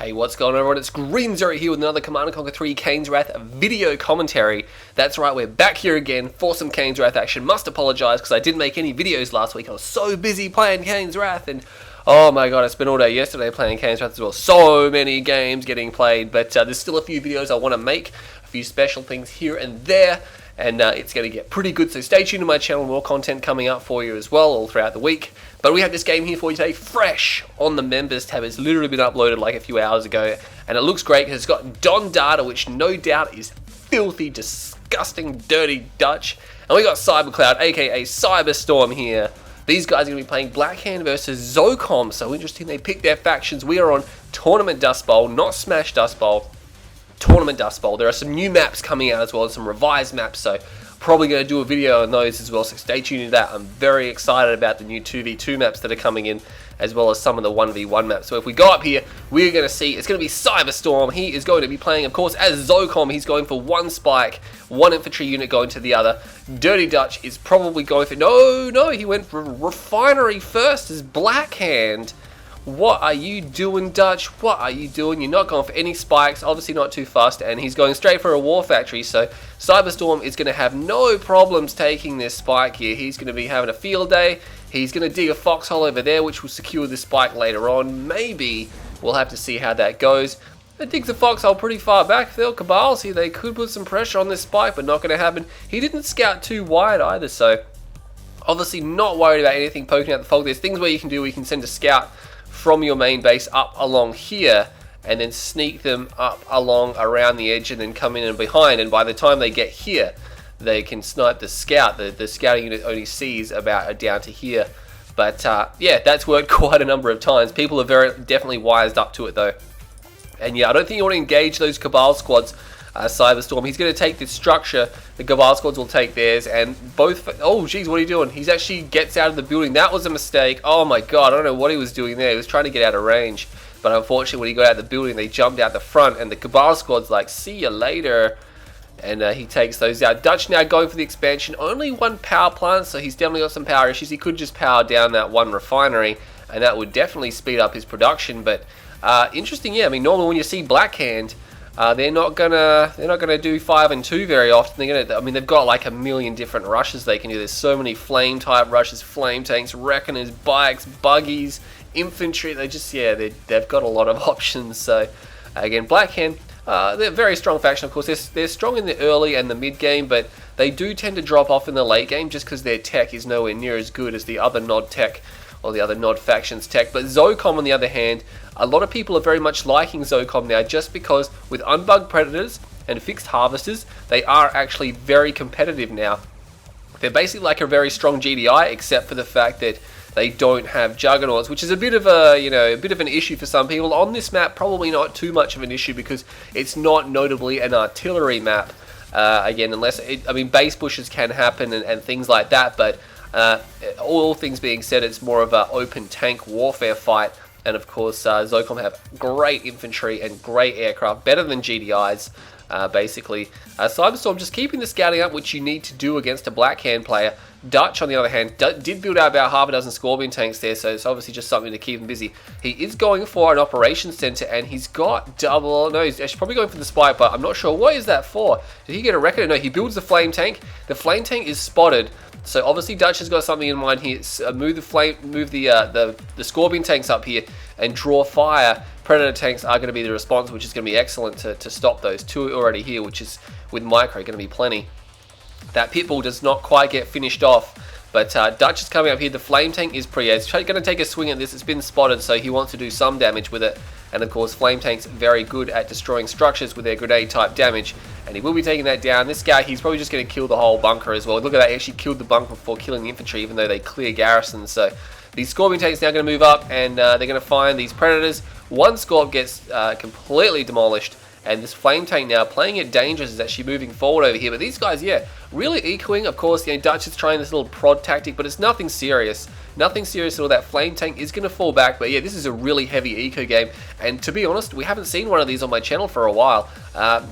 Hey, what's going on, everyone? It's Green Zero here with another Command & Conquer 3 Kane's Wrath video commentary. That's right, we're back here again for some Kane's Wrath action. Must apologise because I didn't make any videos last week. I was so busy playing Kane's Wrath, and oh my god, I spent all day yesterday playing Kane's Wrath as well. So many games getting played, but there's still a few videos I want to make, a few special things here and there, and it's going to get pretty good, so stay tuned to my channel. More content coming up for you as well all throughout the week. But we have this game here for you today, fresh on the members tab. It's literally been uploaded like a few hours ago, and it looks great because it's got Don Dada, which no doubt is filthy, disgusting, dirty Dutch. And we got Cybercloud, aka Cyberstorm here. These guys are going to be playing Blackhand versus Zocom, so interesting. They picked their factions. We are on Tournament Dustbowl, not Smash Dustbowl. Tournament Dustbowl. There are some new maps coming out as well, some revised maps, so probably going to do a video on those as well, so stay tuned to that. I'm very excited about the new 2v2 maps that are coming in, as well as some of the 1v1 maps. So if we go up here, we're going to see it's going to be Cyberstorm. He is going to be playing, of course, as Zocom. He's going for one spike, one infantry unit going to the other. Dirty Dutch is probably going for... No, he went for Refinery first as Blackhand. What are you doing, Dutch? What are you doing? You're not going for any spikes, obviously not too fast, and he's going straight for a War Factory, so Cyberstorm is going to have no problems taking this spike here. He's going to be having a field day. He's going to dig a foxhole over there, which will secure the spike later on. Maybe. We'll have to see how that goes. It digs a foxhole pretty far back. If they're Cabals here, they could put some pressure on this spike, but not going to happen. He didn't scout too wide either, so obviously not worried about anything poking out the fog. There's things where you can do, where you can send a scout from your main base up along here and then sneak them up along around the edge and then come in and behind, and by the time they get here they can snipe the scout. The scouting unit only sees about down to here, but yeah, that's worked quite a number of times. People are definitely wised up to it though, and yeah, I don't think you want to engage those Cabal squads. Cyberstorm, he's going to take this structure, the Cabal squads will take theirs, and both... Oh geez, what are you doing? He's actually gets out of the building. That was a mistake. Oh my god, I don't know what he was doing there. He was trying to get out of range, but unfortunately when he got out of the building, they jumped out the front, and the Cabal squad's like, see you later, and he takes those out. Dutch now going for the expansion. Only one power plant, so he's definitely got some power issues. He could just power down that one refinery, and that would definitely speed up his production, but interesting, yeah. I mean, normally when you see Blackhand, they're not gonna do 5 and 2 very often. I mean, they've got like a million different rushes they can do. There's so many flame type rushes, flame tanks, reckoners, bikes, buggies, infantry. They've got a lot of options. So again, Blackhand, they're a very strong faction. Of course, they're strong in the early and the mid game, but they do tend to drop off in the late game just because their tech is nowhere near as good as the other Nod tech, or the other Nod factions tech. But Zocom, on the other hand, a lot of people are very much liking Zocom now, just because with unbugged predators and fixed harvesters, they are actually very competitive now. They're basically like a very strong GDI, except for the fact that they don't have juggernauts, which is a bit of an issue for some people. On this map, probably not too much of an issue because it's not notably an artillery map. Again, I mean, base bushes can happen and things like that, but all things being said, it's more of an open tank warfare fight. And of course, Zocom have great infantry and great aircraft, better than GDIs, basically. Cyberstorm just keeping the scouting up, which you need to do against a Blackhand player. Dutch, on the other hand, did build out about half a dozen Scorpion tanks there, so it's obviously just something to keep him busy. He is going for an operations center, and he's got double... No, he's actually probably going for the spike, but I'm not sure. What is that for? Did he get a record? No, he builds the flame tank. The flame tank is spotted, so obviously Dutch has got something in mind here. Move the Scorpion tanks up here and draw fire. Predator tanks are going to be the response, which is going to be excellent to stop those. Two already here, which is with micro going to be plenty. That Pitbull does not quite get finished off, but Dutch is coming up here. The flame tank is he's going to take a swing at this. It's been spotted, so he wants to do some damage with it. And of course, flame tanks very good at destroying structures with their grenade type damage, and he will be taking that down. This guy, he's probably just going to kill the whole bunker as well. Look at that, he actually killed the bunker before killing the infantry, even though they clear garrisons. So these Scorpion tanks now going to move up, and they're going to find these predators. One Scorp gets completely demolished, and this flame tank now playing it dangerous is actually moving forward over here. But these guys, yeah, really ecoing. Of course, Dutch is trying this little prod tactic, but it's nothing serious. Nothing serious at all. That flame tank is going to fall back, but yeah, this is a really heavy eco game, and to be honest, we haven't seen one of these on my channel for a while.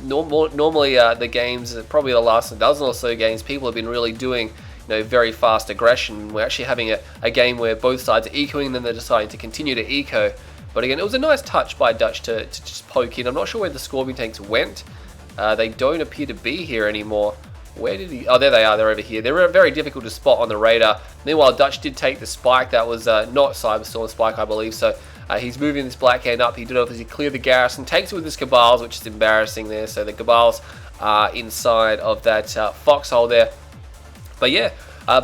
Normally, the games, probably the last dozen or so games, people have been really doing very fast aggression. We're actually having a game where both sides are ecoing, and then they're deciding to continue to eco. But again, it was a nice touch by Dutch to just poke in. I'm not sure where the Scorpion tanks went. They don't appear to be here anymore. Where did he... Oh, there they are. They're over here. They're very difficult to spot on the radar. Meanwhile, Dutch did take the spike. That was not Cyberstorm spike, I believe. So he's moving this Black Hand up. He did obviously clear the garrison. Takes it with his Cabals, which is embarrassing there. So the Cabals are inside of that foxhole there. But yeah,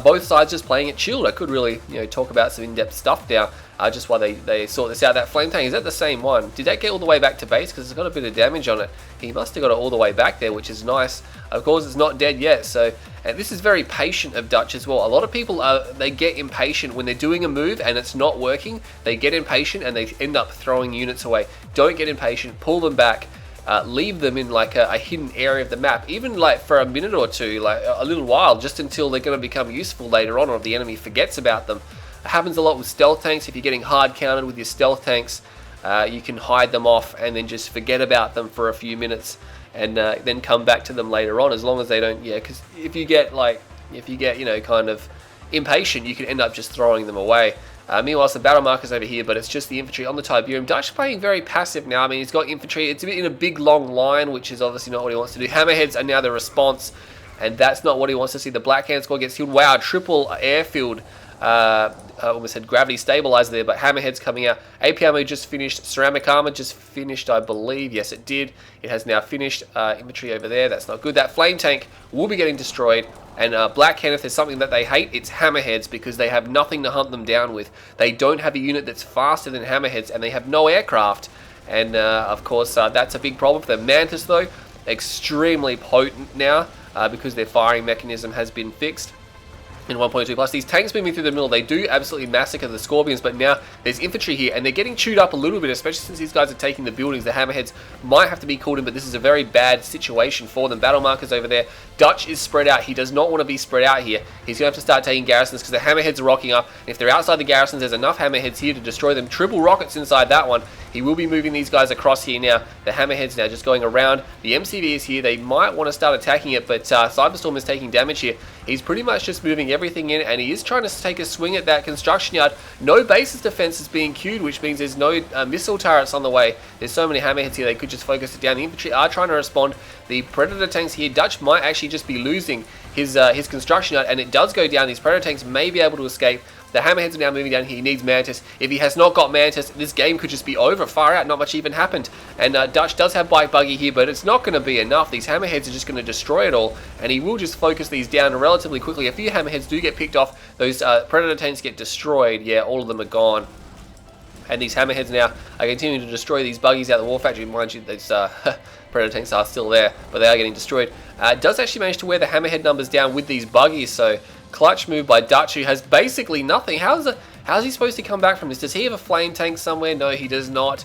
both sides just playing it chilled. I could really, talk about some in-depth stuff now. Just while they sort this out. That flame tank, is that the same one? Did that get all the way back to base? Because it's got a bit of damage on it. He must have got it all the way back there, which is nice. Of course, it's not dead yet. So, and this is very patient of Dutch as well. A lot of people, they get impatient when they're doing a move and it's not working. They get impatient and they end up throwing units away. Don't get impatient. Pull them back. Leave them in like a hidden area of the map, even like for a minute or two, like a little while, just until they're going to become useful later on, or if the enemy forgets about them. It happens a lot with stealth tanks. If you're getting hard counted with your stealth tanks, you can hide them off and then just forget about them for a few minutes, and then come back to them later on, as long as they don't. Yeah, because if you get kind of impatient, you can end up just throwing them away. Meanwhile, some battle markers over here, but it's just the infantry on the Tiberium. Dutch playing very passive now. I mean, he's got infantry. It's a bit in a big long line, which is obviously not what he wants to do. Hammerheads are now the response, and that's not what he wants to see. The Black Hand squad gets healed. Wow, triple airfield. I almost had gravity stabilizer there, but Hammerhead's coming out. AP ammo just finished. Ceramic armor just finished, I believe. Yes, it did. It has now finished. Infantry over there. That's not good. That flame tank will be getting destroyed. And Black Hand, if there's something that they hate, it's Hammerheads, because they have nothing to hunt them down with. They don't have a unit that's faster than Hammerheads, and they have no aircraft. And of course, that's a big problem for them. Mantis, though, extremely potent now, because their firing mechanism has been fixed in 1.2 plus. These tanks moving through the middle, they do absolutely massacre the Scorpions, but now there's infantry here and they're getting chewed up a little bit, especially since these guys are taking the buildings. The Hammerheads might have to be called in, but this is a very bad situation for them. Battle markers over there. Dutch is spread out. He does not want to be spread out here. He's going to have to start taking garrisons, because the Hammerheads are rocking up. And if they're outside the garrisons, there's enough Hammerheads here to destroy them. Triple rockets inside that one. He will be moving these guys across here now. The Hammerheads now just going around. The MCV is here. They might want to start attacking it, but Cyberstorm is taking damage here. He's pretty much just moving everything in, and he is trying to take a swing at that construction yard. No bases defense is being queued, which means there's no missile turrets on the way. There's so many Hammerheads here, they could just focus it down. The infantry are trying to respond. The Predator tanks here, Dutch might actually just be losing his construction yard, and it does go down. These Predator tanks may be able to escape. The Hammerheads are now moving down. He needs Mantis. If he has not got Mantis, this game could just be over. Far out, not much even happened. And Dutch does have Bike Buggy here, but it's not going to be enough. These Hammerheads are just going to destroy it all, and he will just focus these down relatively quickly. A few Hammerheads do get picked off. Those Predator tanks get destroyed. Yeah, all of them are gone. And these Hammerheads now are continuing to destroy these buggies out of the War Factory. Mind you, these Predator tanks are still there, but they are getting destroyed. Does actually manage to wear the Hammerhead numbers down with these buggies, so clutch move by Dutch, who has basically nothing. How's he supposed to come back from this? Does he have a flame tank somewhere? No, he does not.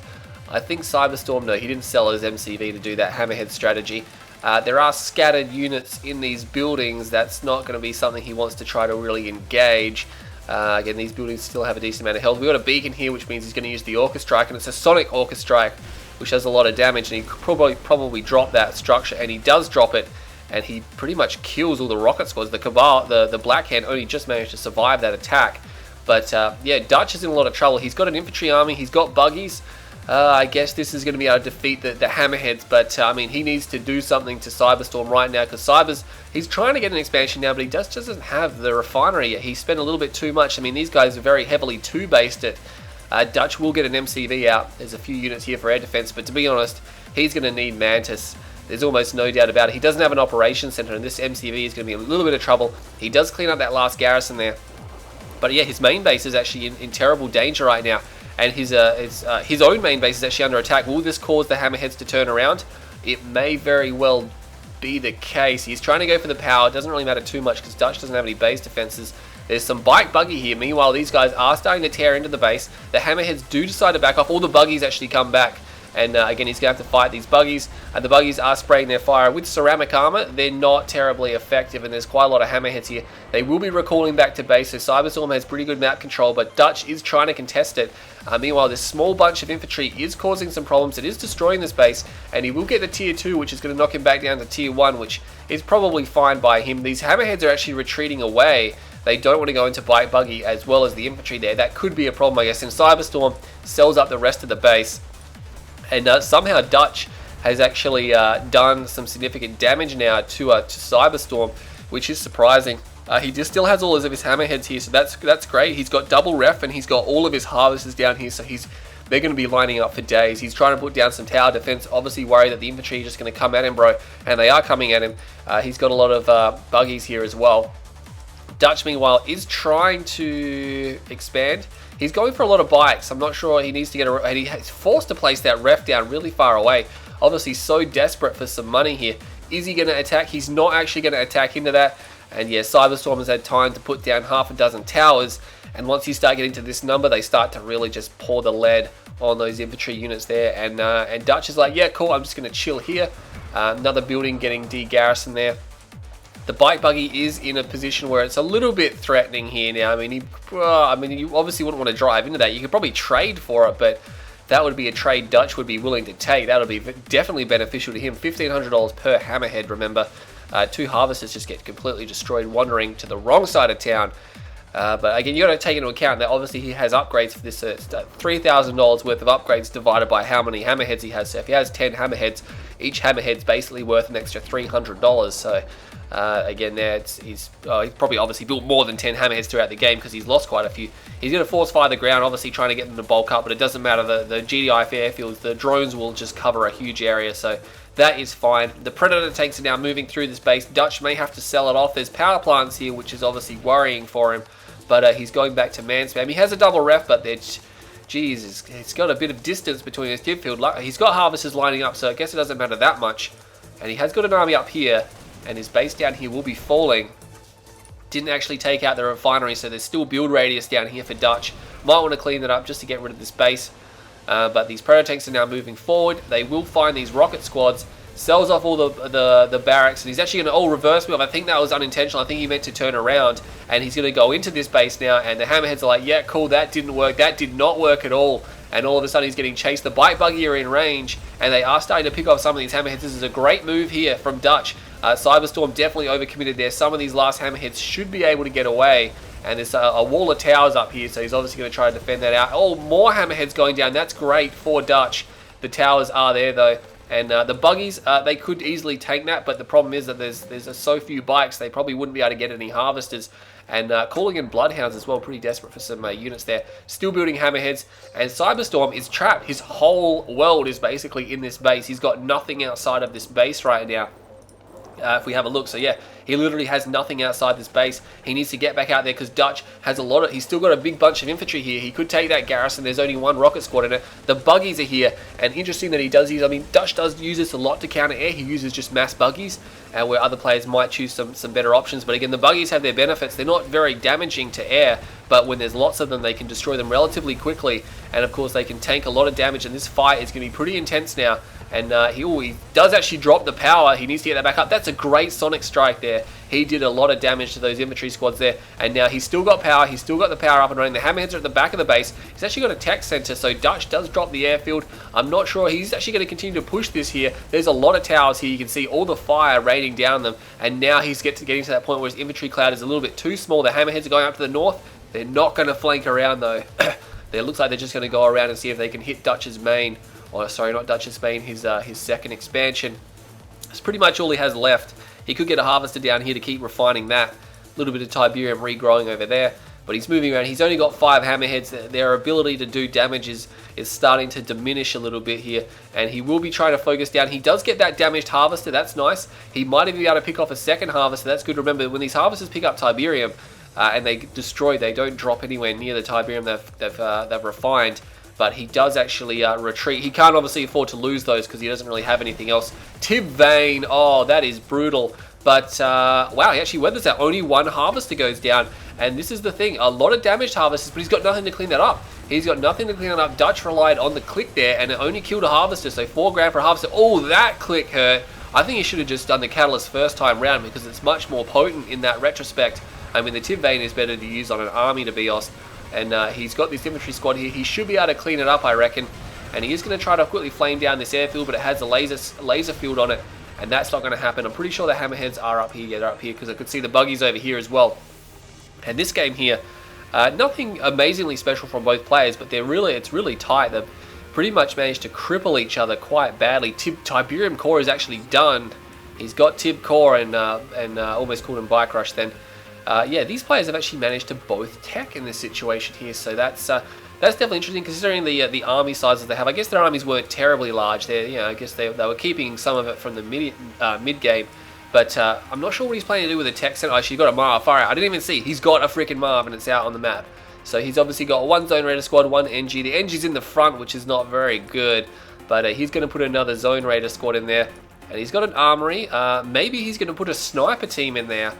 I think Cyberstorm, no, he didn't sell his MCV to do that Hammerhead strategy. There are scattered units in these buildings. That's not going to be something he wants to try to really engage. Again, these buildings still have a decent amount of health. We've got a beacon here, which means he's going to use the Orca Strike, and it's a Sonic Orca Strike, which does a lot of damage, and he could probably drop that structure, and he does drop it, and he pretty much kills all the rocket squads. The Cabal, the Black Hand, only just managed to survive that attack. But yeah, Dutch is in a lot of trouble. He's got an infantry army, he's got buggies. I guess this is going to be able to defeat the Hammerheads, but I mean, he needs to do something to Cyberstorm right now, because he's trying to get an expansion now, but he just doesn't have the refinery yet. He spent a little bit too much. I mean, these guys are very heavily two-based it. Dutch will get an MCV out. There's a few units here for air defense, but to be honest, he's going to need Mantis. There's almost no doubt about it. He doesn't have an operations center, and this MCV is going to be in a little bit of trouble. He does clean up that last garrison there, but yeah, his main base is actually in terrible danger right now, and his own main base is actually under attack. Will this cause the Hammerheads to turn around? It may very well be the case. He's trying to go for the power. It doesn't really matter too much, because Dutch doesn't have any base defenses. There's some bike buggy here. Meanwhile, these guys are starting to tear into the base. The Hammerheads do decide to back off. All the buggies actually come back. And again, he's going to have to fight these buggies. The buggies are spraying their fire with ceramic armor. They're not terribly effective, and there's quite a lot of Hammerheads here. They will be recalling back to base, so Cyberstorm has pretty good map control, but Dutch is trying to contest it. Meanwhile, this small bunch of infantry is causing some problems. It is destroying this base, and he will get the tier 2, which is going to knock him back down to tier 1, which is probably fine by him. These Hammerheads are actually retreating away. they don't want to go into bike buggy as well as the infantry there. That could be a problem, I guess. And Cyberstorm sells up the rest of the base. And somehow Dutch has actually done some significant damage now to Cyberstorm, which is surprising. He just still has all of his hammerheads here, so that's great. He's got double ref, and he's got all of his harvesters down here, so they're going to be lining up for days. He's trying to put down some tower defense, obviously worried that the infantry are just going to come at him, bro, and they are coming at him. He's got a lot of buggies here as well. Dutch, meanwhile, is trying to expand. He's going for a lot of bikes. I'm not sure he needs to get and he's forced to place that ref down really far away. Obviously, so desperate for some money here. Is he going to attack? He's not actually going to attack into that. And yeah, Cyberstorm has had time to put down half a dozen towers. And once you start getting to this number, they start to really just pour the lead on those infantry units there. And Dutch is like, yeah, cool, I'm just going to chill here. Another building getting de-garrisoned there. The bike buggy is in a position where it's a little bit threatening here now. I mean, you obviously wouldn't want to drive into that. You could probably trade for it, but that would be a trade Dutch would be willing to take. That would be definitely beneficial to him. $1,500 per hammerhead, remember. 2 harvesters just get completely destroyed wandering to the wrong side of town. But again, you got to take into account that obviously he has upgrades for this. $3,000 worth of upgrades divided by how many hammerheads he has. So if he has 10 hammerheads, each hammerhead's basically worth an extra $300. So again, there he's probably obviously built more than 10 hammerheads throughout the game because he's lost quite a few. He's going to force fire the ground, obviously trying to get them to bulk up, but it doesn't matter. The GDI airfields, the drones will just cover a huge area. So that is fine. The Predator tanks are now moving through this base. Dutch may have to sell it off. There's power plants here, which is obviously worrying for him. But he's going back to man spam. He has a double ref, but geez, it's got a bit of distance between his tip field. He's got harvesters lining up, so I guess it doesn't matter that much. And he has got an army up here, and his base down here will be falling. Didn't actually take out the refinery, so there's still build radius down here for Dutch. Might want to clean that up just to get rid of this base. But these Predator tanks are now moving forward. They will find these rocket squads. Sells off all the barracks, and he's actually going to reverse move. I think that was unintentional. I think he meant to turn around, and he's going to go into this base now, and the hammerheads are like, yeah, cool, that didn't work. That did not work at all. And all of a sudden he's getting chased. The bike buggy are in range, and they are starting to pick off some of these hammerheads. This is a great move here from Dutch. Cyberstorm definitely overcommitted there. Some of these last hammerheads should be able to get away, and there's a wall of towers up here, so he's obviously going to try to defend that out. Oh, more hammerheads going down. That's great for Dutch. The towers are there, though. And the buggies, they could easily tank that, but the problem is that there's so few bikes, they probably wouldn't be able to get any harvesters. And calling in bloodhounds as well, pretty desperate for some units there. Still building hammerheads, and Cyberstorm is trapped. His whole world is basically in this base. He's got nothing outside of this base right now. If we have a look, so yeah, he literally has nothing outside this base. He needs to get back out there because Dutch has he's still got a big bunch of infantry here. He could take that garrison. There's only 1 rocket squad in it. The buggies are here, and interesting that he does use, Dutch does use this a lot to counter air. He uses just mass buggies, where other players might choose some better options. But again, the buggies have their benefits. They're not very damaging to air, but when there's lots of them, they can destroy them relatively quickly, and of course they can tank a lot of damage, and this fight is going to be pretty intense now. And he does actually drop the power. He needs to get that back up. That's a great sonic strike there. He did a lot of damage to those infantry squads there. And now he's still got power. He's still got the power up and running. The hammerheads are at the back of the base. He's actually got a tech center, so Dutch does drop the airfield. I'm not sure. He's actually going to continue to push this here. There's a lot of towers here. You can see all the fire raining down them. And now he's getting to that point where his infantry cloud is a little bit too small. The hammerheads are going up to the north. They're not going to flank around, though. It looks like they're just going to go around and see if they can hit Dutch's main. Or sorry, not Dutch's main, his second expansion. That's pretty much all he has left. He could get a harvester down here to keep refining that. A little bit of Tiberium regrowing over there. But he's moving around. He's only got 5 hammerheads. Their ability to do damage is starting to diminish a little bit here. And he will be trying to focus down. He does get that damaged harvester. That's nice. He might even be able to pick off a second harvester. That's good. Remember, when these harvesters pick up Tiberium and they destroy, they don't drop anywhere near the Tiberium they've refined. But he does actually retreat. He can't obviously afford to lose those because he doesn't really have anything else. Tib Vane, oh, that is brutal. But, wow, he actually weathers that. Only 1 harvester goes down. And this is the thing, a lot of damaged harvesters, but he's got nothing to clean that up. He's got nothing to clean that up. Dutch relied on the click there, and it only killed a harvester, so 4 grand for a harvester. Oh, that click hurt. I think he should have just done the catalyst first time round because it's much more potent in that retrospect. I mean, the Tib Vane is better to use on an army, to be honest. And he's got this infantry squad here. He should be able to clean it up, I reckon. And he is going to try to quickly flame down this airfield, but it has a laser field on it. And that's not going to happen. I'm pretty sure the hammerheads are up here. Yeah, they're up here because I could see the buggies over here as well. And this game here, nothing amazingly special from both players, but it's really tight. They've pretty much managed to cripple each other quite badly. Tiberium Core is actually done. He's got Tib Core and almost called him Bike Rush then. Yeah, these players have actually managed to both tech in this situation here, so that's definitely interesting considering the army sizes they have. I guess their armies weren't terribly large. I guess they were keeping some of it from the mid game. But I'm not sure what he's planning to do with the tech center. Actually, he's got a Marv. Far out. I didn't even see. He's got a freaking Marv and it's out on the map. So he's obviously got one Zone Raider squad, one NG. The NG's in the front, which is not very good. But he's going to put another Zone Raider squad in there. And he's got an armory. Maybe he's going to put a sniper team in there.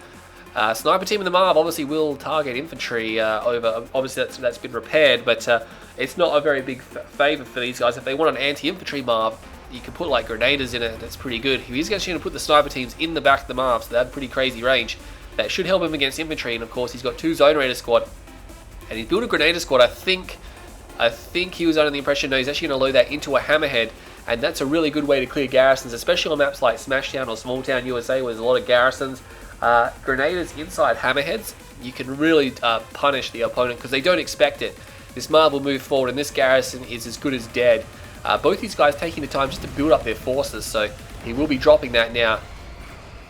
Sniper team in the Marv obviously will target infantry over. Obviously, that's been repaired. But it's not a very big favour for these guys. If they want an anti-infantry Marv, you can put like grenaders in it. That's pretty good. He's actually going to put the sniper teams in the back of the Marv. So they have pretty crazy range. That should help him against infantry. And of course, he's got two Zone Raider squad. And he's built a Grenader squad. I think he was under the impression, no, he's actually going to load that into a Hammerhead, and that's a really good way to clear garrisons, especially on maps like Smashtown or Small Town USA, where there's a lot of garrisons. Grenaders inside Hammerheads, you can really punish the opponent because they don't expect it. This Marv will move forward, and this garrison is as good as dead. Both these guys taking the time just to build up their forces, so he will be dropping that now.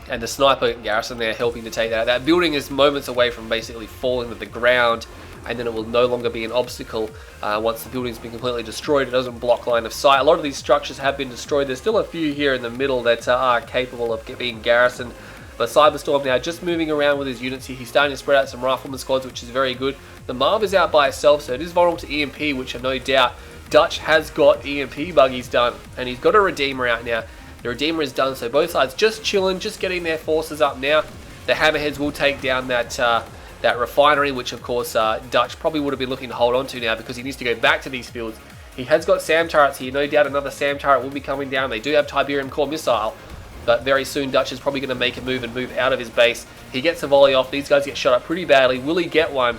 And the sniper garrison there helping to take that. That building is moments away from basically falling to the ground, and then it will no longer be an obstacle once the building's been completely destroyed. It doesn't block line of sight. A lot of these structures have been destroyed. There's still a few here in the middle that are capable of being garrisoned. But Cyberstorm now just moving around with his units here. He's starting to spread out some rifleman squads, which is very good. The Marv is out by itself, so it is vulnerable to EMP, which I no doubt Dutch has got EMP buggies done. And he's got a Redeemer out now. The Redeemer is done, so both sides just chilling, just getting their forces up now. The Hammerheads will take down that refinery, which of course Dutch probably would have been looking to hold on to now because he needs to go back to these fields. He has got SAM turrets here. No doubt another SAM turret will be coming down. They do have Tiberium Core missile, but very soon Dutch is probably going to make a move and move out of his base. He gets a volley off. These guys get shot up pretty badly. Will he get one?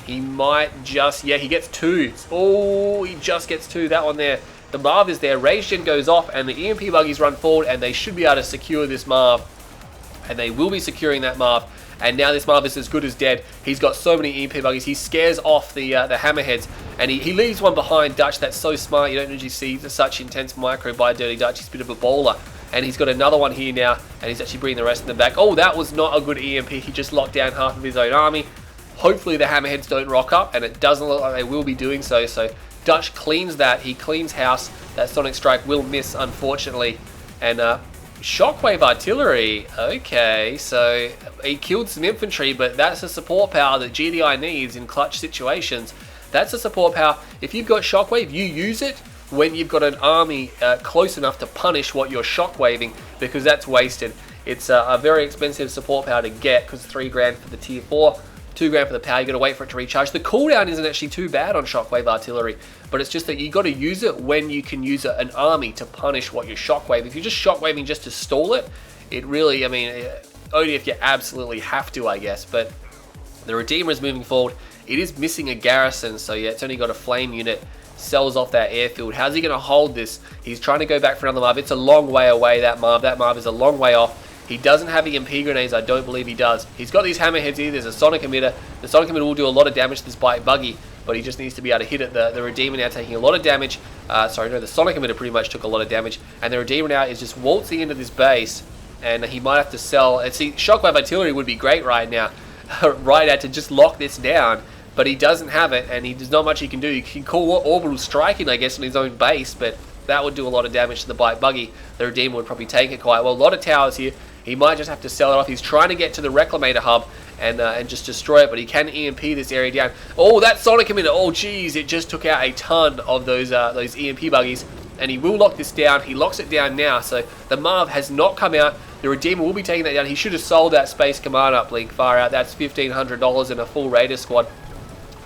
He might just, yeah, he gets two. Oh, he just gets two. That one there. The Marv is there. Rage Gen goes off and the EMP buggies run forward and they should be able to secure this Marv. And they will be securing that Marv. And now this Marv is as good as dead. He's got so many EMP buggies. He scares off the Hammerheads. And he leaves one behind. Dutch, that's so smart. You don't usually see such intense micro by Dirty Dutch. He's a bit of a bowler. And he's got another one here now. And he's actually bringing the rest of them back. Oh, that was not a good EMP. He just locked down half of his own army. Hopefully the Hammerheads don't rock up. And it doesn't look like they will be doing so. So Dutch cleans that. He cleans house. That Sonic Strike will miss, unfortunately. And Shockwave Artillery. Okay, so he killed some infantry, but that's a support power that GDI needs in clutch situations. That's a support power. If you've got Shockwave, you use it when you've got an army close enough to punish what you're shockwaving, because that's wasted. It's a very expensive support power to get, because $3 grand for the tier 4. $2 grand for the power, you got to wait for it to recharge. The cooldown isn't actually too bad on Shockwave Artillery, but it's just that you got to use it when you can use an army to punish what you shockwave. If you're just shockwaving just to stall it, it really, I mean, only if you absolutely have to, I guess. But the Redeemer is moving forward. It is missing a garrison, so yeah, it's only got a flame unit. Sells off that airfield. How's he going to hold this? He's trying to go back for another Marv. It's a long way away, that Marv. That Marv is a long way off. He doesn't have EMP grenades, I don't believe he does. He's got these Hammerheads here, there's a Sonic Emitter. The Sonic Emitter will do a lot of damage to this bike buggy, but he just needs to be able to hit it. The Redeemer now taking a lot of damage. The Sonic Emitter pretty much took a lot of damage. And the Redeemer now is just waltzing into this base, and he might have to sell. And see, Shockwave Artillery would be great right now, right out to just lock this down, but he doesn't have it, and there's not much he can do. He can call Orbital Strike in, I guess, on his own base, but that would do a lot of damage to the bike buggy. The Redeemer would probably take it quite well. A lot of towers here. He might just have to sell it off. He's trying to get to the Reclamator hub and just destroy it, but he can EMP this area down. Oh, that Sonic Emitter. Oh, geez, it just took out a ton of those EMP buggies, and he will lock this down. He locks it down now, so the Marv has not come out. The Redeemer will be taking that down. He should have sold that Space Command uplink far out. That's $1,500 in a full Raider squad.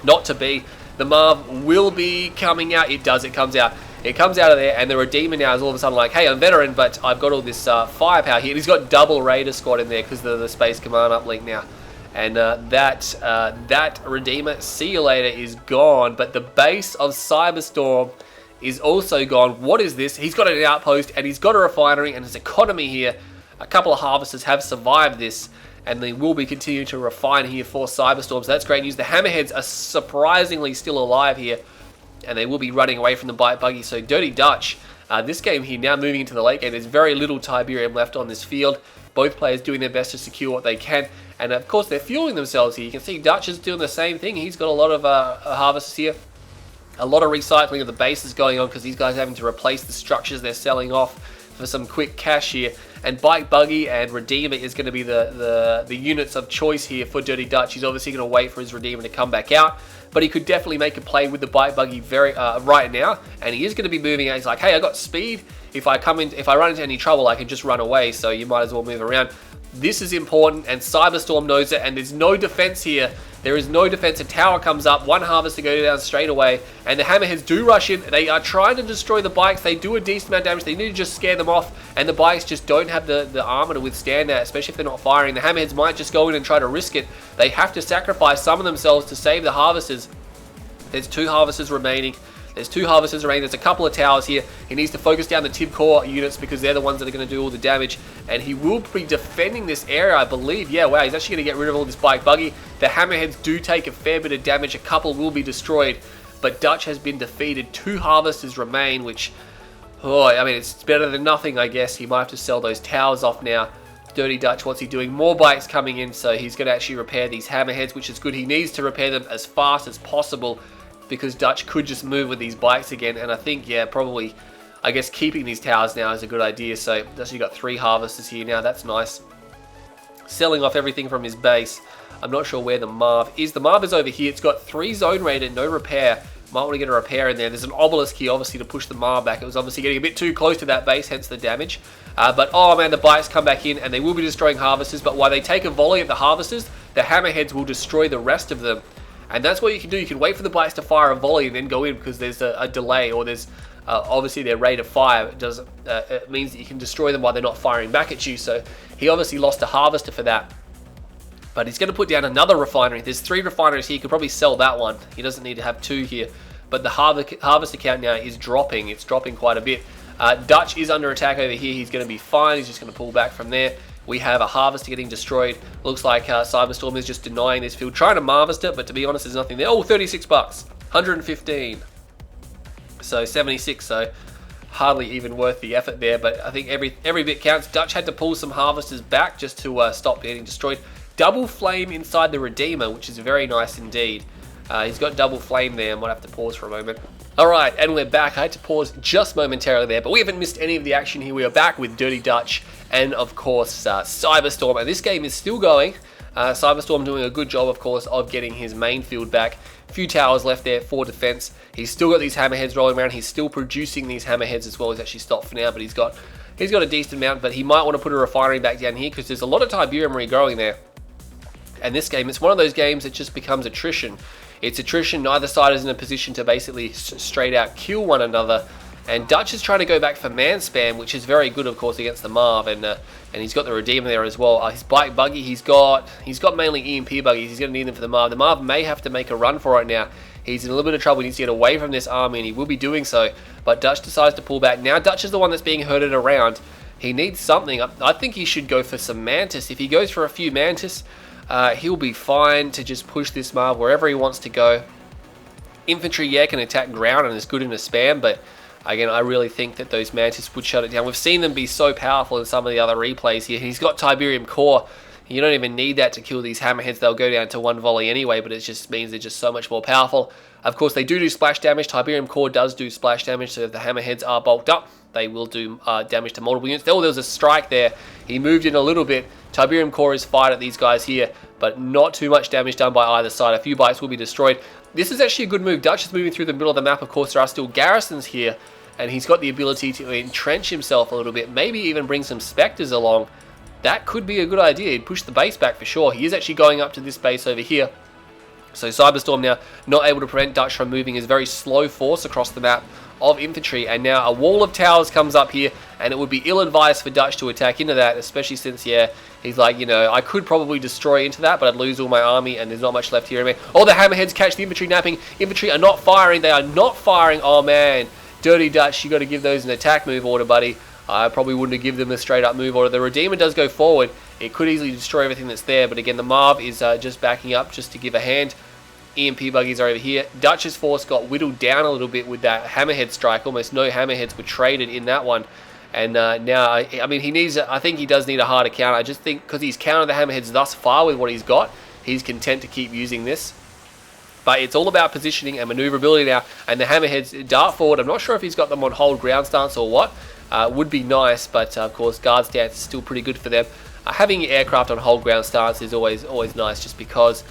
Not to be. The Marv will be coming out. It does. It comes out. It comes out of there, and the Redeemer now is all of a sudden like, hey, I'm veteran, but I've got all this firepower here. And he's got double Raider squad in there because of the Space Command uplink now. And that Redeemer, see you later, is gone. But the base of Cyberstorm is also gone. What is this? He's got an outpost, and he's got a refinery, and his economy here. A couple of harvesters have survived this, and they will be continuing to refine here for Cyberstorm. So that's great news. The Hammerheads are surprisingly still alive here, and they will be running away from the bike buggy. So Dirty Dutch, this game here now moving into the late game, there's very little Tiberium left on this field. Both players doing their best to secure what they can, and of course they're fueling themselves here. You can see Dutch is doing the same thing. He's got a lot of harvesters here. A lot of recycling of the bases going on because these guys are having to replace the structures they're selling off for some quick cash here. And Bike Buggy and Redeemer is going to be the units of choice here for Dirty Dutch. He's obviously going to wait for his Redeemer to come back out, but he could definitely make a play with the Bike Buggy right now. And he is going to be moving out. He's like, hey, I got speed. If I run into any trouble, I can just run away. So you might as well move around. This is important, and Cyberstorm knows it, and there's no defense here. There is no defense. A tower comes up, one harvester goes down straight away, and the Hammerheads do rush in. They are trying to destroy the bikes. They do a decent amount of damage. They need to just scare them off, and the bikes just don't have the armor to withstand that, especially if they're not firing. The Hammerheads might just go in and try to risk it. They have to sacrifice some of themselves to save the harvesters. There's 2 harvesters remaining. There's 2 harvesters remaining. There's a couple of towers here. He needs to focus down the Tib Core units because they're the ones that are going to do all the damage. And he will be defending this area, I believe. Yeah, wow, he's actually going to get rid of all this Bike Buggy. The Hammerheads do take a fair bit of damage. A couple will be destroyed. But Dutch has been defeated. 2 harvesters remain, which, oh, I mean, it's better than nothing, I guess. He might have to sell those towers off now. Dirty Dutch, what's he doing? More bikes coming in, so he's going to actually repair these Hammerheads, which is good. He needs to repair them as fast as possible, because Dutch could just move with these bikes again, and I think, yeah, probably, I guess keeping these towers now is a good idea. So Dutch, you got 3 harvesters here now, that's nice. Selling off everything from his base. I'm not sure where the Marv is. The Marv is over here. It's got 3 zone rated, no repair. Might want to get a repair in there. There's an obelisk here, obviously, to push the Marv back. It was obviously getting a bit too close to that base, hence the damage. But, oh man, the bikes come back in, and they will be destroying harvesters, but while they take a volley at the harvesters, the Hammerheads will destroy the rest of them. And that's what you can do. You can wait for the bikes to fire a volley and then go in, because there's a delay, or there's obviously their rate of fire. It means that you can destroy them while they're not firing back at you. So he obviously lost a harvester for that. But he's going to put down another refinery. There's 3 refineries here. He could probably sell that one. He doesn't need to have 2 here. But the harvester count now is dropping. It's dropping quite a bit. Dutch is under attack over here. He's going to be fine. He's just going to pull back from there. We have a harvester getting destroyed. Looks like Cyberstorm is just denying this field, trying to harvest it, but to be honest, there's nothing there. Oh, 36 bucks, 115. So 76, so hardly even worth the effort there, but I think every bit counts. Dutch had to pull some harvesters back just to stop getting destroyed. Double flame inside the Redeemer, which is very nice indeed. He's got double flame there. I might have to pause for a moment. Alright, and we're back. I had to pause just momentarily there, but we haven't missed any of the action here. We are back with Dirty Dutch and, of course, Cyberstorm. And this game is still going. Cyberstorm doing a good job, of course, of getting his main field back. A few towers left there for defense. He's still got these Hammerheads rolling around. He's still producing these Hammerheads as well. He's actually stopped for now, but he's got a decent amount. But he might want to put a refinery back down here because there's a lot of Tiberium regrowing there. And this game, it's one of those games that just becomes attrition. It's attrition. Neither side is in a position to basically straight out kill one another. And Dutch is trying to go back for man spam, which is very good, of course, against the Marv. And he's got the Redeemer there as well. His bike buggy, he's got mainly EMP buggies. He's going to need them for the Marv. The Marv may have to make a run for it now. He's in a little bit of trouble. He needs to get away from this army, and he will be doing so. But Dutch decides to pull back. Now Dutch is the one that's being herded around. He needs something. I think he should go for some Mantis. If he goes for a few Mantis, he'll be fine to just push this Marv wherever he wants to go. Infantry, yeah, can attack ground and is good in a spam, but again, I really think that those Mantis would shut it down. We've seen them be so powerful in some of the other replays here. He's got Tiberium Core. You don't even need that to kill these Hammerheads. They'll go down to 1 volley anyway, but it just means they're just so much more powerful. Of course, they do splash damage. Tiberium Core does do splash damage, so if the Hammerheads are bulked up, they will do damage to multiple units. Oh, there was a strike there. He moved in a little bit. Tiberium Core is fired at these guys here, but not too much damage done by either side. A few bikes will be destroyed. This is actually a good move. Dutch is moving through the middle of the map. Of course, there are still garrisons here, and he's got the ability to entrench himself a little bit, maybe even bring some Spectres along. That could be a good idea. He'd push the base back for sure. He is actually going up to this base over here. So Cyberstorm now not able to prevent Dutch from moving his very slow force across the map of infantry, and now a wall of towers comes up here, and it would be ill-advised for Dutch to attack into that, especially since, yeah, he's like, you know, I could probably destroy into that, but I'd lose all my army, and there's not much left here anyway. Oh, the Hammerheads catch the infantry napping. Infantry are not firing. They are not firing. Oh, man. Dirty Dutch, you got to give those an attack move order, buddy. I probably wouldn't have given them a straight up move order. The Redeemer does go forward. It could easily destroy everything that's there, but again, the Marv is just backing up just to give a hand. EMP buggies are over here. Dutch's force got whittled down a little bit with that hammerhead strike. Almost no hammerheads were traded in that one. And now, I mean, he needs, I think he does need a harder counter. I just think because he's countered the hammerheads thus far with what he's got, he's content to keep using this. But it's all about positioning and maneuverability now. And the hammerheads dart forward. I'm not sure if he's got them on hold ground stance or what. Would be nice, but of course, guard stance is still pretty good for them. Having aircraft on hold ground stance is always nice, just because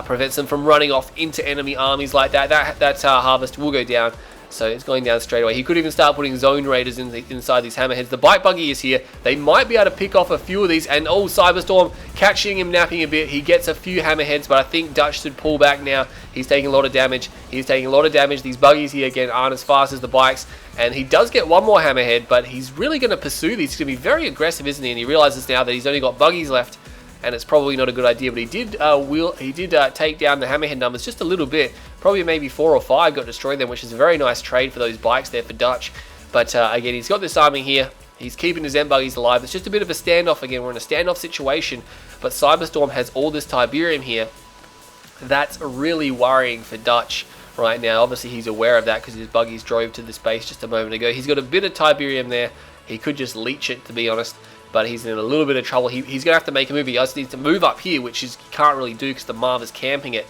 prevents them from running off into enemy armies like that. That harvest will go down, so it's going down straight away. He could even start putting zone raiders inside these hammerheads. The bike buggy is here. They might be able to pick off a few of these, and Cyberstorm catching him napping a bit. He gets a few hammerheads, but I think Dutch should pull back now. He's taking a lot of damage. He's taking a lot of damage. These buggies here again aren't as fast as the bikes, and he does get one more hammerhead, but he's really going to pursue these. He's going to be very aggressive, isn't he? And he realizes now that he's only got buggies left, and it's probably not a good idea. But he did take down the hammerhead numbers just a little bit. Probably maybe 4 or 5 got destroyed them, which is a very nice trade for those bikes there for Dutch. But again, he's got this army here. He's keeping his M-buggies alive. It's just a bit of a standoff again. We're in a standoff situation, but Cyberstorm has all this Tiberium here. That's really worrying for Dutch right now. Obviously, he's aware of that because his buggies drove to this base just a moment ago. He's got a bit of Tiberium there. He could just leech it, to be honest, but he's in a little bit of trouble. He's going to have to make a move. He just needs to move up here, which he can't really do because the Marv is camping it.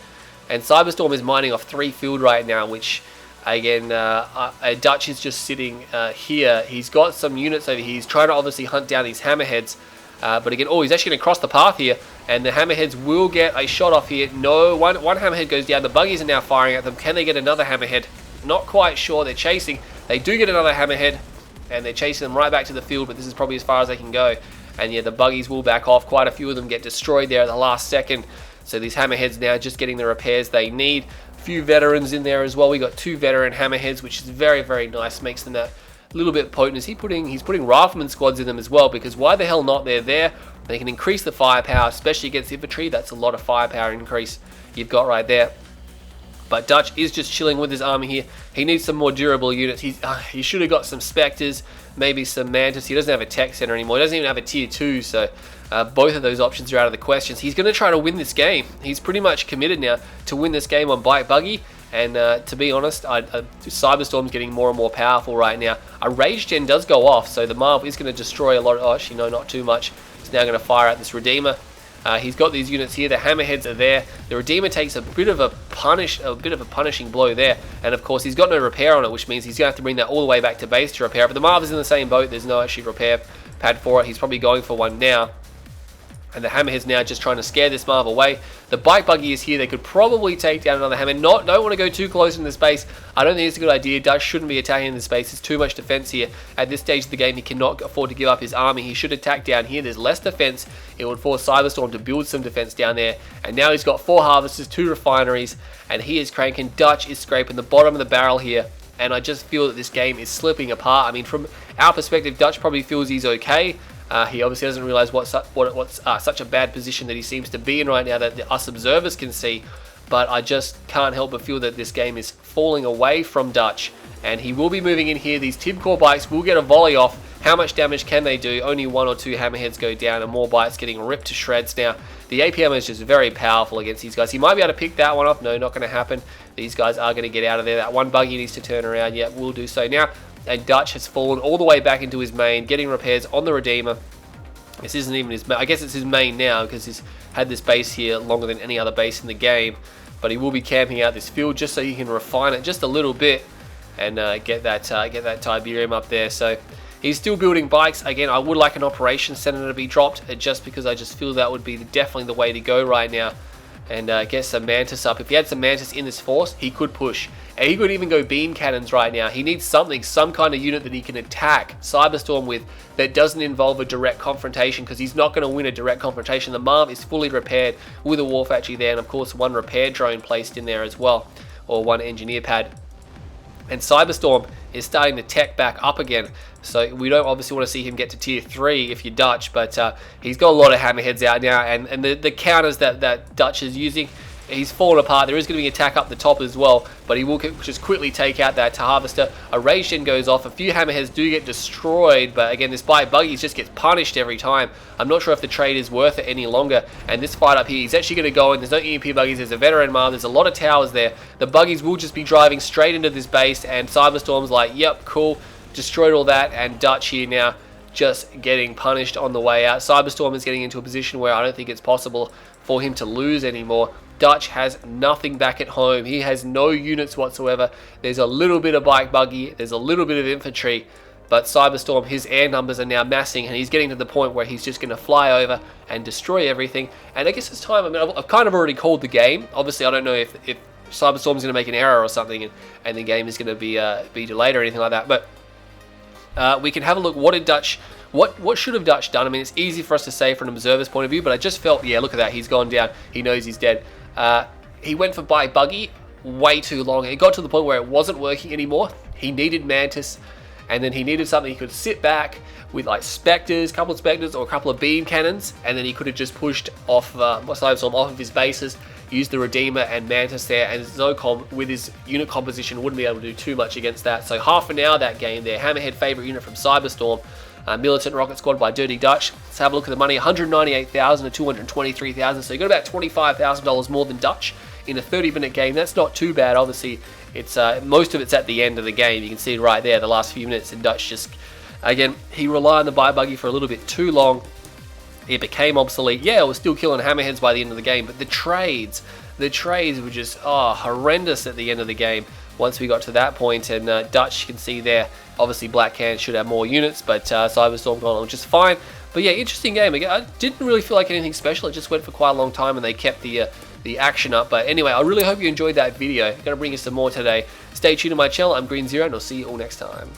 And Cyberstorm is mining off 3 field right now, which, again, Dutch is just sitting here. He's got some units over here. He's trying to obviously hunt down these hammerheads. But again, he's actually going to cross the path here, and the hammerheads will get a shot off here. No, one hammerhead goes down. The buggies are now firing at them. Can they get another hammerhead? Not quite sure. They're chasing. They do get another hammerhead, and they're chasing them right back to the field, but this is probably as far as they can go. And yeah, the buggies will back off. Quite a few of them get destroyed there at the last second. So these hammerheads now just getting the repairs they need. A few veterans in there as well. We got 2 veteran hammerheads, which is very, very nice. Makes them that little bit potent. He's putting rifleman squads in them as well, because why the hell not? They're there. They can increase the firepower, especially against infantry. That's a lot of firepower increase you've got right there. But Dutch is just chilling with his army here. He needs some more durable units. He should have got some Spectres, maybe some Mantis. He doesn't have a tech center anymore. He doesn't even have a tier 2, so both of those options are out of the questions. He's going to try to win this game. He's pretty much committed now to win this game on bike buggy. And to be honest, Cyberstorm's getting more and more powerful right now. A rage gen does go off, so the Marv is going to destroy a lot. Oh, actually, no, not too much. He's now going to fire at this Redeemer. He's got these units here. The hammerheads are there. The Redeemer takes a bit of a punishing blow there, and of course he's got no repair on it, which means he's going to have to bring that all the way back to base to repair it. But the Marv is in the same boat. There's no actually repair pad for it. He's probably going for one now. And the hammerhead's now just trying to scare this Marv away. The bike buggy is here. They could probably take down another hammer. Don't want to go too close in the space. I don't think it's a good idea. Dutch shouldn't be attacking in the space. There's too much defense here. At this stage of the game, he cannot afford to give up his army. He should attack down here. There's less defense. It would force Cyberstorm to build some defense down there. And now he's got 4 harvesters, 2 refineries, and he is cranking. Dutch is scraping the bottom of the barrel here. And I just feel that this game is slipping apart. I mean, from our perspective, Dutch probably feels he's okay. He obviously doesn't realize what's such a bad position that he seems to be in right now that us observers can see. But I just can't help but feel that this game is falling away from Dutch. And he will be moving in here. These Tibcore bikes will get a volley off. How much damage can they do? Only 1 or 2 hammerheads go down, and more bikes getting ripped to shreds now. The APM is just very powerful against these guys. He might be able to pick that one off. No, not going to happen. These guys are going to get out of there. That one buggy needs to turn around. Yeah, we'll do so now. And Dutch has fallen all the way back into his main, getting repairs on the Redeemer. This isn't even his main. I guess it's his main now because he's had this base here longer than any other base in the game. But he will be camping out this field just so he can refine it just a little bit and get that Tiberium up there. So he's still building bikes. Again, I would like an operations center to be dropped just because I just feel that would be definitely the way to go right now. And get some Mantis up. If he had some Mantis in this force, he could push. And he could even go beam cannons right now. He needs something, some kind of unit that he can attack Cyberstorm with that doesn't involve a direct confrontation, because he's not going to win a direct confrontation. The Marv is fully repaired with a war factory there, and of course 1 repair drone placed in there as well, or 1 engineer pad. And Cyberstorm is starting to tech back up again. So we don't obviously want to see him get to tier 3 if you're Dutch, but he's got a lot of hammerheads out now, and the counters that Dutch is using, he's fallen apart. There is going to be an attack up the top as well, but he will just quickly take out that Harvester. A Rage Gen goes off. A few Hammerheads do get destroyed, but again, this Bite Buggy just gets punished every time. I'm not sure if the trade is worth it any longer, and this fight up here, he's actually going to go in. There's no EMP Buggies. There's a Veteran Marl. There's a lot of towers there. The Buggies will just be driving straight into this base, and Cyberstorm's like, yep, cool. Destroyed all that, and Dutch here now just getting punished on the way out. Cyberstorm is getting into a position where I don't think it's possible for him to lose anymore. Dutch has nothing back at home. He has no units whatsoever. There's a little bit of Bike Buggy. There's a little bit of infantry. But Cyberstorm, his air numbers are now massing, and he's getting to the point where he's just going to fly over and destroy everything. And I guess it's time. I mean, I've kind of already called the game. Obviously, I don't know if Cyberstorm's going to make an error or something, and the game is going to be delayed or anything like that. But we can have a look. What did Dutch... What should have Dutch done? I mean, it's easy for us to say from an observer's point of view, but I just felt, yeah, look at that. He's gone down. He knows he's dead. He went for Bite Buggy way too long. It got to the point where it wasn't working anymore. He needed Mantis, and then he needed something he could sit back with, like Spectres, a couple of Spectres, or a couple of Beam Cannons, and then he could have just pushed off Cyberstorm off of his bases, used the Redeemer and Mantis there, and Zocom, with his unit composition, wouldn't be able to do too much against that. So half an hour that game there. Hammerhead favorite unit from Cyberstorm. Militant Rocket Squad by Dirty Dutch. Let's have a look at the money. 198,000 to 223,000. So you got about $25,000 more than Dutch in a 30-minute game. That's not too bad. Obviously, it's most of it's at the end of the game. You can see it right there, the last few minutes. And Dutch just, again, he relied on the Bite Buggy for a little bit too long. It became obsolete. Yeah, it was still killing Hammerheads by the end of the game, but the trades were just horrendous at the end of the game. Once we got to that point, and Dutch, you can see there, obviously Black Can should have more units, but Cyberstorm gone on just fine. But yeah, interesting game. Again, I didn't really feel like anything special. It just went for quite a long time, and they kept the action up. But anyway, I really hope you enjoyed that video. I'm going to bring you some more today. Stay tuned to my channel. I'm Green Zero, and I'll see you all next time.